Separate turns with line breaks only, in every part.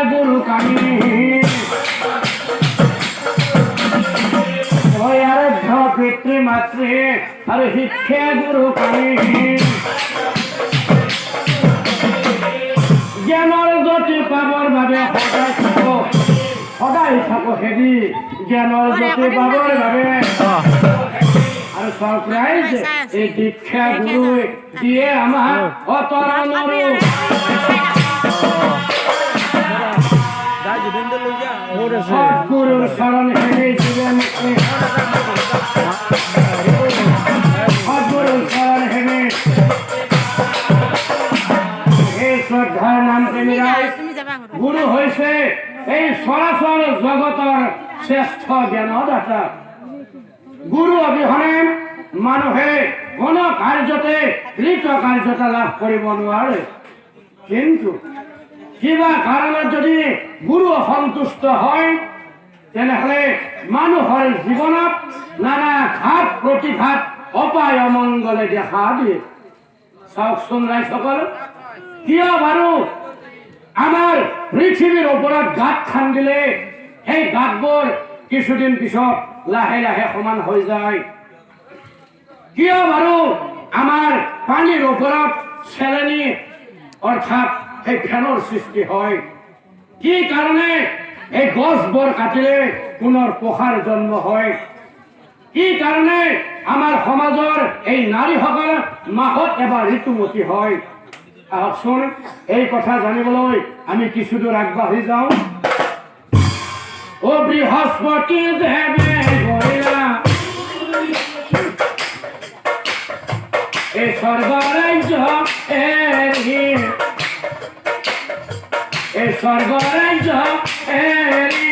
গুরু কামি পিতৃ মাতৃ আর শিক্ষা গুরু কামি জ্ঞানৰ জ্যোতি পাবৰ বাবে সদায় থাকো হেৰি জ্ঞানৰ জ্যোতি পাবৰ বাবে আৰু চৰকাৰে এই দীক্ষা গুৰু দিয়ে আমাক অতৰণৰো সৎগুৰুৰ শৰণ হেৰি জীৱন সৎগুৰুৰ শৰণ হেৰি এই শ্ৰদ্ধাৰ নাম প্ৰেমীৰাই গুৰু হৈছে এই চৰাচৰ জগতৰ শ্ৰেষ্ঠ জ্ঞানদাতা গুৰু অবিহনে মানুহে কোনো কাৰ্যতে কৃতকাৰ্যতা লাভ কৰিব নোৱাৰে কিন্তু কিবা কাৰণত যদি গুৰু অসন্তুষ্ট হয় তেনেহ'লে মানুহৰ জীৱনত নানা ঘাত প্ৰতিঘাত অপায় অমংগলে দেখা দিয়ে চাওকচোন ৰাইজসকল কিয় বাৰু আমাৰ পৃথিৱীৰ ওপৰত গাঁত খান্দিলে সেই গাঁতবোৰ কিছুদিন পিছত লাহে লাহে সমান হৈ যায় কিয় বাৰু আমাৰ পানীৰ ওপৰত চেলেনি অৰ্থাৎ সেই ফেনৰ সৃষ্টি হয় কি কাৰণে এই গছবোৰ কাটিলে পুনৰ পোখাৰ জন্ম হয় কি কাৰণে আমাৰ সমাজৰ এই নাৰীসকল মাহত এবাৰ ঋতুমতী হয় আহকচোন এই কথা জানিবলৈ আমি কিছু দূৰ আগবাঢ়ি যাওঁ ও বৃহস্পতি দেৱে গৰিলা এই স্বৰ্গ ৰাজ্য এৰি এই স্বৰ্গ ৰাজ্য এৰি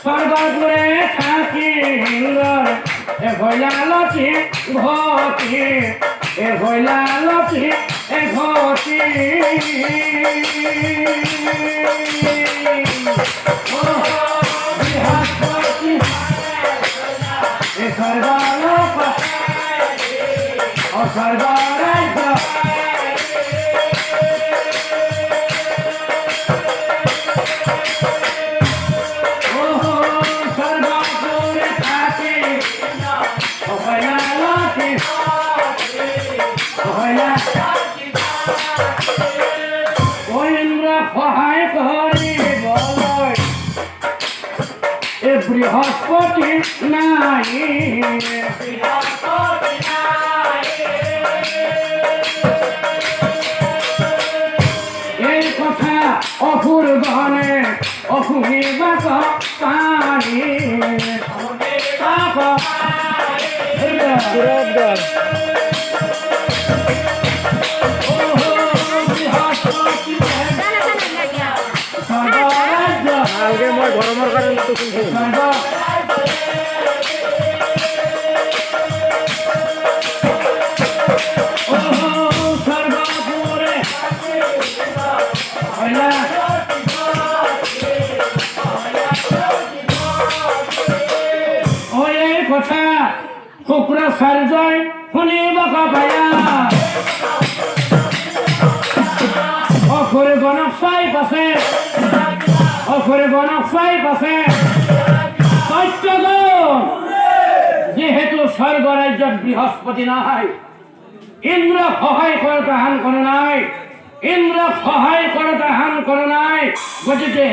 স্বর্গপুরে থাকি এ ভৈলালতি ঘটি এ ভৈলালতি এ ঘটি বৃহস্পতি এ স্বর্গলোক ও স্বর্গরাজ্য সহায় কৰিবলৈ বৃহস্পতি নাই এই কথা অসুৰ গহনে অসুবিবাক পাৰি
মই গৰমৰ কাৰণে
কথা শুক্ৰাচাৰ্যই শুনিবক পায়া অসুৰ গণক চাই পাছে অসুৰ গণক চাই পাছে সত্যজন যেহেতু স্বৰ্গ ৰাজ্যত বৃহস্পতি নাই ইন্দ্ৰ সহায় কৰোঁতে হান কৰা নাই ইন্দ্ৰ সহায় কৰোঁতে হান কৰা নাই গতিকে